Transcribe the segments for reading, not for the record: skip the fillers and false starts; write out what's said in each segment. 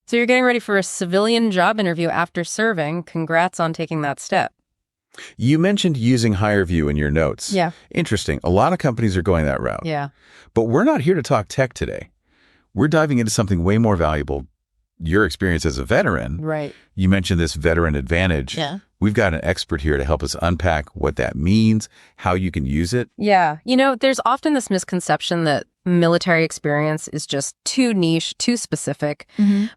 So you're getting ready for a civilian job interview after serving. Congrats on taking that step. You mentioned using HireVue in your notes. Yeah. Interesting. A lot of companies are going that route. Yeah. But we're not here to talk tech today. We're diving into something way more valuable. Your experience as a veteran. Right. You mentioned this veteran advantage. Yeah. We've got an expert here to help us unpack what that means, how you can use it. Yeah. There's often this misconception that military experience is just too niche, too specific.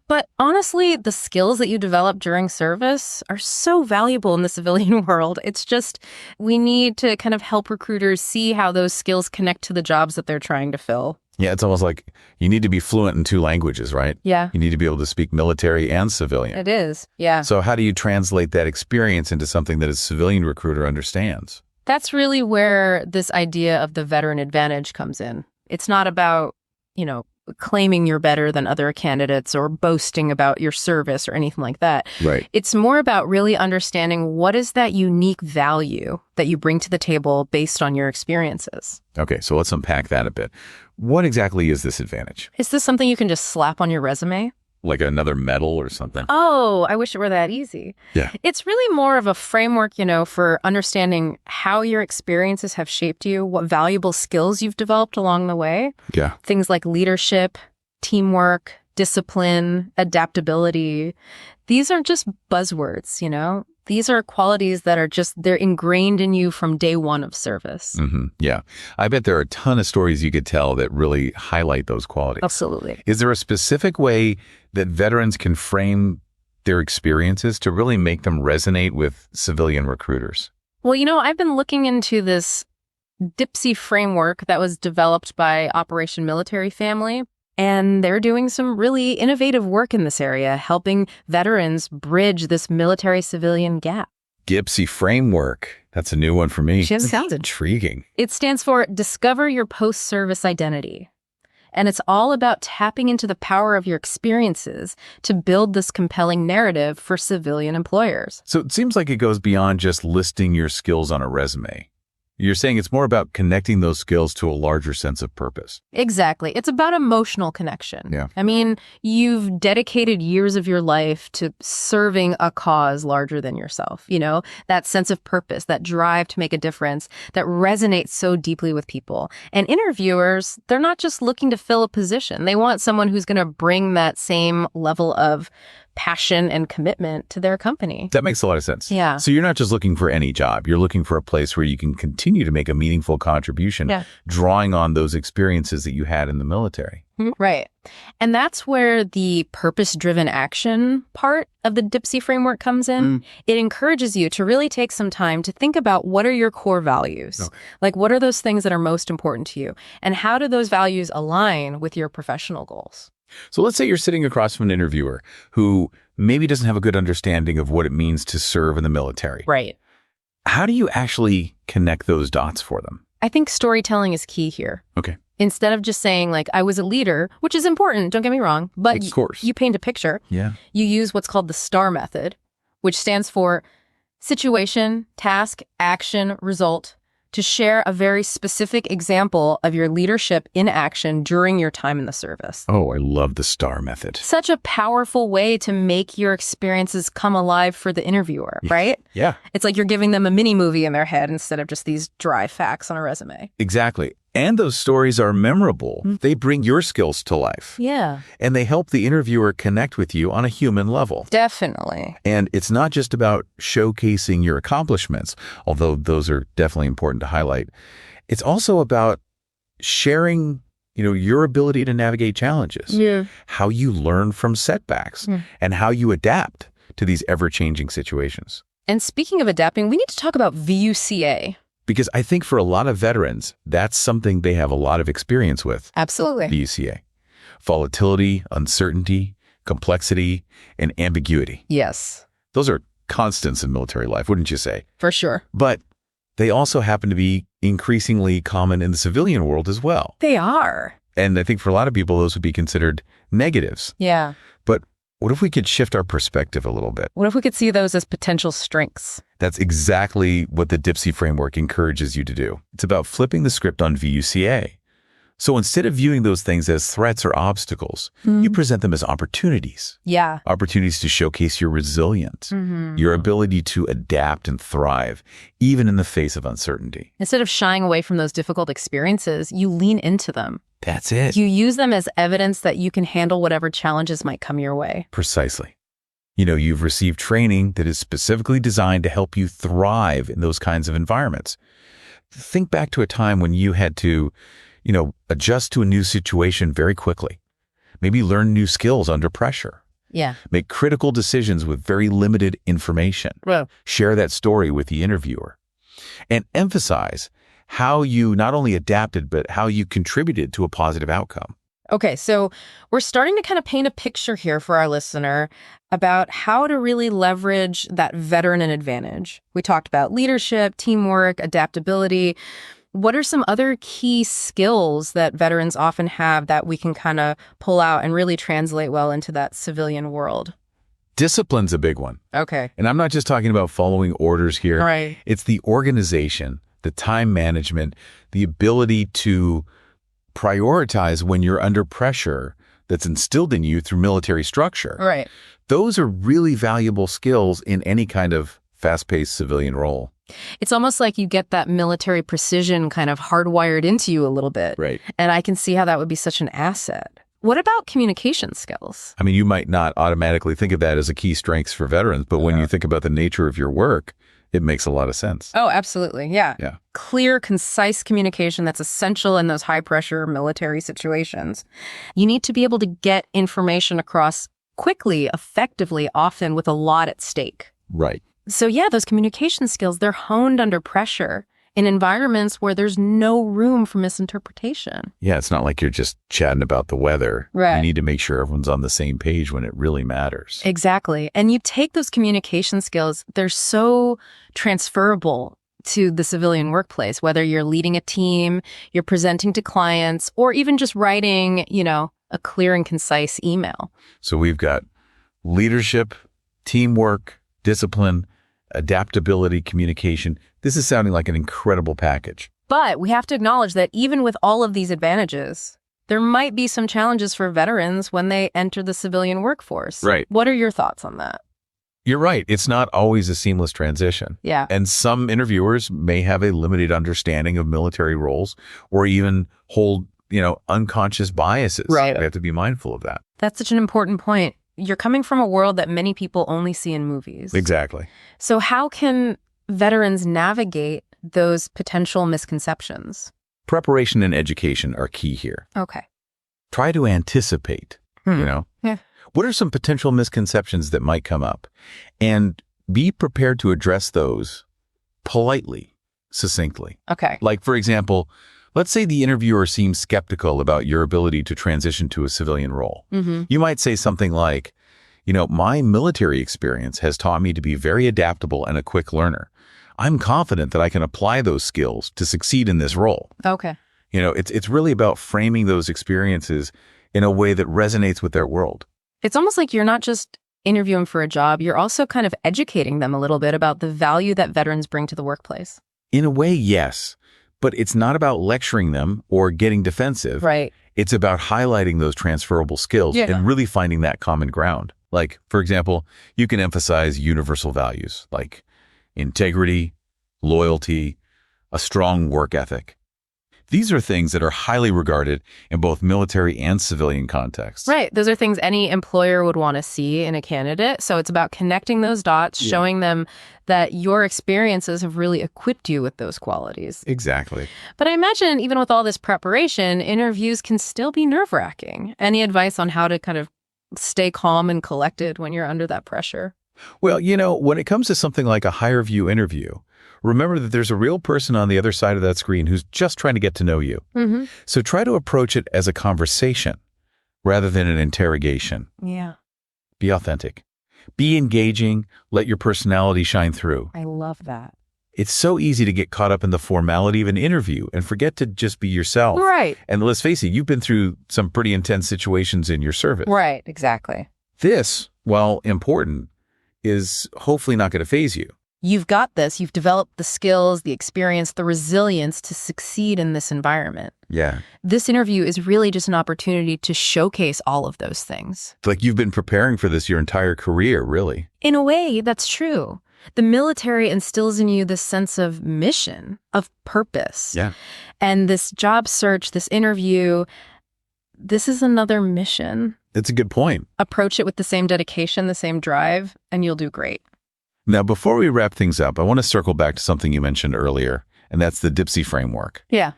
But honestly, the skills that you develop during service are so valuable in the civilian world. It's just we need to kind of help recruiters see how those skills connect to the jobs that they're trying to fill. Yeah, it's almost like you need to be fluent in 2 languages, right? Yeah. You need to be able to speak military and civilian. It is. Yeah. So how do you translate that experience into something that a civilian recruiter understands? That's really where this idea of the veteran advantage comes in. It's not about, claiming you're better than other candidates or boasting about your service or anything like that. Right. It's more about really understanding what is that unique value that you bring to the table based on your experiences. Okay, so let's unpack that a bit. What exactly is this advantage? Is this something you can just slap on your resume? Like another medal or something? Oh, I wish it were that easy. Yeah. It's really more of a framework, for understanding how your experiences have shaped you, what valuable skills you've developed along the way. Yeah. Things like leadership, teamwork, discipline, adaptability. These aren't just buzzwords, These are qualities that are they're ingrained in you from day one of service. Yeah. I bet there are a ton of stories you could tell that really highlight those qualities. Absolutely. Is there a specific way that veterans can frame their experiences to really make them resonate with civilian recruiters? Well, I've been looking into this DYPSI framework that was developed by Operation Military Family. And they're doing some really innovative work in this area, helping veterans bridge this military-civilian gap. DYPSI framework. That's a new one for me. Sounds intriguing. It stands for Discover Your Post-Service Identity. And it's all about tapping into the power of your experiences to build this compelling narrative for civilian employers. So it seems like it goes beyond just listing your skills on a resume. You're saying it's more about connecting those skills to a larger sense of purpose. Exactly. It's about emotional connection. Yeah. I mean, you've dedicated years of your life to serving a cause larger than yourself. That sense of purpose, that drive to make a difference that resonates so deeply with people. And interviewers, they're not just looking to fill a position. They want someone who's going to bring that same level of passion and commitment to their company. That makes a lot of sense. Yeah. So you're not just looking for any job. You're looking for a place where you can continue to make a meaningful contribution, drawing on those experiences that you had in the military. Right. And that's where the purpose-driven action part of the DYPSI framework comes in. It encourages you to really take some time to think about what are your core values? Okay. Like, what are those things that are most important to you? And how do those values align with your professional goals? So let's say you're sitting across from an interviewer who maybe doesn't have a good understanding of what it means to serve in the military. Right. How do you actually connect those dots for them? I think storytelling is key here. Okay. Instead of just saying, I was a leader, which is important, don't get me wrong, but of course. You paint a picture. Yeah. You use what's called the STAR method, which stands for situation, task, action, result, to share a very specific example of your leadership in action during your time in the service. Oh, I love the STAR method. Such a powerful way to make your experiences come alive for the interviewer, right? Yeah. It's like you're giving them a mini movie in their head instead of just these dry facts on a resume. Exactly. And those stories are memorable. They bring your skills to life. Yeah. And they help the interviewer connect with you on a human level. Definitely. And it's not just about showcasing your accomplishments, although those are definitely important to highlight. It's also about sharing, your ability to navigate challenges, how you learn from setbacks, and how you adapt to these ever-changing situations. And speaking of adapting, we need to talk about VUCA. Because I think for a lot of veterans, that's something they have a lot of experience with. Absolutely. VUCA. Volatility, uncertainty, complexity, and ambiguity. Yes. Those are constants in military life, wouldn't you say? For sure. But they also happen to be increasingly common in the civilian world as well. They are. And I think for a lot of people, those would be considered negatives. Yeah. But what if we could shift our perspective a little bit? What if we could see those as potential strengths? That's exactly what the DYPSI framework encourages you to do. It's about flipping the script on VUCA. So instead of viewing those things as threats or obstacles, you present them as opportunities. Yeah. Opportunities to showcase your resilience, your ability to adapt and thrive, even in the face of uncertainty. Instead of shying away from those difficult experiences, you lean into them. That's it. You use them as evidence that you can handle whatever challenges might come your way. Precisely. You've received training that is specifically designed to help you thrive in those kinds of environments. Think back to a time when you had to, adjust to a new situation very quickly. Maybe learn new skills under pressure. Yeah. Make critical decisions with very limited information. Well, Share that story with the interviewer. And emphasize how you not only adapted, but how you contributed to a positive outcome. okay, so we're starting to kind of paint a picture here for our listener about how to really leverage that veteran advantage. We talked about leadership, teamwork, adaptability. What are some other key skills that veterans often have that we can kind of pull out and really translate well into that civilian world? Discipline's a big one. Okay. And I'm not just talking about following orders here. Right. It's the organization, the time management, the ability to prioritize when you're under pressure that's instilled in you through military structure. Right. Those are really valuable skills in any kind of fast-paced civilian role. It's almost like you get that military precision kind of hardwired into you a little bit. Right. And I can see how that would be such an asset. What about communication skills? I mean, you might not automatically think of that as a key strength for veterans, but when you think about the nature of your work, it makes a lot of sense. Oh, absolutely. Yeah. Yeah. Clear, concise communication that's essential in those high-pressure military situations. You need to be able to get information across quickly, effectively, often with a lot at stake. Right. So yeah, those communication skills, they're honed under pressure in environments where there's no room for misinterpretation. Yeah, it's not like you're just chatting about the weather. Right. You need to make sure everyone's on the same page when it really matters. Exactly. And you take those communication skills, they're so transferable to the civilian workplace, whether you're leading a team, you're presenting to clients, or even just writing, a clear and concise email. So we've got leadership, teamwork, discipline, adaptability, communication. This is sounding like an incredible package. But we have to acknowledge that even with all of these advantages, there might be some challenges for veterans when they enter the civilian workforce. Right. What are your thoughts on that? You're right. It's not always a seamless transition. Yeah. And some interviewers may have a limited understanding of military roles or even hold, unconscious biases. Right. We have to be mindful of that. That's such an important point. You're coming from a world that many people only see in movies. Exactly. So how can veterans navigate those potential misconceptions? Preparation and education are key here. Okay. Try to anticipate, Yeah. What are some potential misconceptions that might come up? And be prepared to address those politely, succinctly. Okay. Like, for example, let's say the interviewer seems skeptical about your ability to transition to a civilian role. Mm-hmm. You might say something like, my military experience has taught me to be very adaptable and a quick learner. I'm confident that I can apply those skills to succeed in this role. Okay. It's really about framing those experiences in a way that resonates with their world. It's almost like you're not just interviewing for a job, you're also kind of educating them a little bit about the value that veterans bring to the workplace. In a way, yes. But it's not about lecturing them or getting defensive. Right. It's about highlighting those transferable skills and really finding that common ground. Like, for example, you can emphasize universal values like integrity, loyalty, a strong work ethic. These are things that are highly regarded in both military and civilian contexts. Right. Those are things any employer would want to see in a candidate. So it's about connecting those dots, showing them that your experiences have really equipped you with those qualities. Exactly. But I imagine even with all this preparation, interviews can still be nerve-wracking. Any advice on how to kind of stay calm and collected when you're under that pressure? Well, when it comes to something like a HireVue interview, remember that there's a real person on the other side of that screen who's just trying to get to know you. Mm-hmm. So try to approach it as a conversation rather than an interrogation. Yeah. Be authentic. Be engaging. Let your personality shine through. I love that. It's so easy to get caught up in the formality of an interview and forget to just be yourself. Right. And let's face it, you've been through some pretty intense situations in your service. Right. Exactly. This, while important, is hopefully not going to faze you. You've got this. You've developed the skills, the experience, the resilience to succeed in this environment. Yeah. This interview is really just an opportunity to showcase all of those things. It's like you've been preparing for this your entire career, really. In a way, that's true. The military instills in you this sense of mission, of purpose. Yeah. And this job search, this interview, this is another mission. It's a good point. Approach it with the same dedication, the same drive, and you'll do great. Now, before we wrap things up, I want to circle back to something you mentioned earlier, and that's the DYPSI framework. Yeah.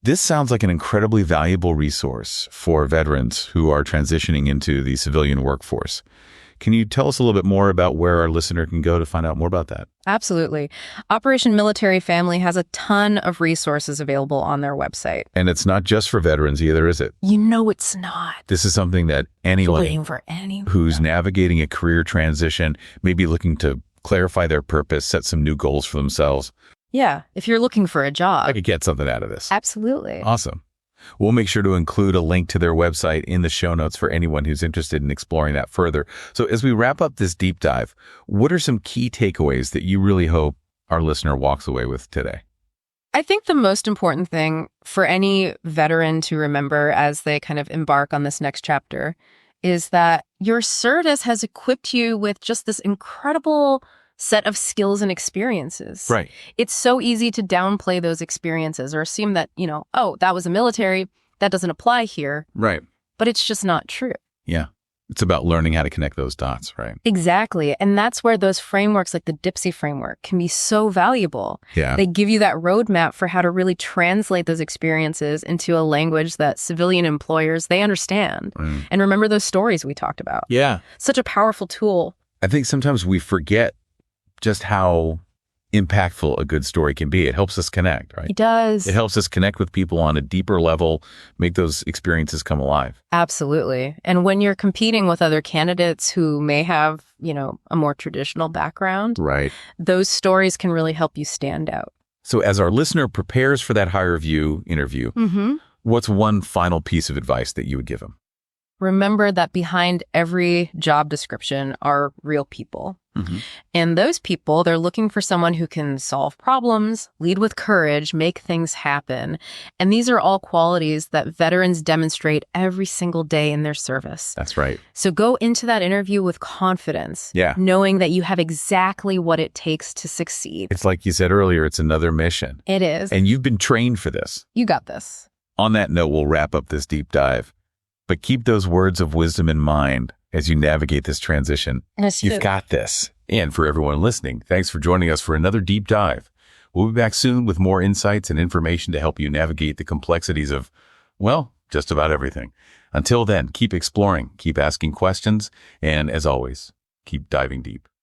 This sounds like an incredibly valuable resource for veterans who are transitioning into the civilian workforce. Can you tell us a little bit more about where our listener can go to find out more about that? Absolutely. Operation Military Family has a ton of resources available on their website. And it's not just for veterans either, is it? You know it's not. This is something that anyone Waiting for anyone who's navigating a career transition, maybe looking to clarify their purpose, set some new goals for themselves. Yeah, if you're looking for a job. I could get something out of this. Absolutely. Awesome. We'll make sure to include a link to their website in the show notes for anyone who's interested in exploring that further. So as we wrap up this deep dive, what are some key takeaways that you really hope our listener walks away with today? I think the most important thing for any veteran to remember as they kind of embark on this next chapter is that your service has equipped you with just this incredible set of skills and experiences. Right. It's so easy to downplay those experiences or assume that, oh, that was a military, that doesn't apply here. Right. But it's just not true. Yeah. It's about learning how to connect those dots, right? Exactly. And that's where those frameworks like the DYPSI framework can be so valuable. Yeah. They give you that roadmap for how to really translate those experiences into a language that civilian employers, they understand. And remember those stories we talked about. Yeah. Such a powerful tool. I think sometimes we forget just how impactful a good story can be. It helps us connect, right? It does. It helps us connect with people on a deeper level, make those experiences come alive. Absolutely. And when you're competing with other candidates who may have, a more traditional background, Right. those stories can really help you stand out. So as our listener prepares for that HireVue interview, what's one final piece of advice that you would give them? Remember that behind every job description are real people. And those people, they're looking for someone who can solve problems, lead with courage, make things happen. And these are all qualities that veterans demonstrate every single day in their service. That's right. So go into that interview with confidence, Yeah. knowing that you have exactly what it takes to succeed. It's like you said earlier, it's another mission. It is. And you've been trained for this. You got this. On that note, we'll wrap up this deep dive. But keep those words of wisdom in mind as you navigate this transition. You've got this. And for everyone listening, thanks for joining us for another deep dive. We'll be back soon with more insights and information to help you navigate the complexities of, well, just about everything. Until then, keep exploring, keep asking questions, and as always, keep diving deep.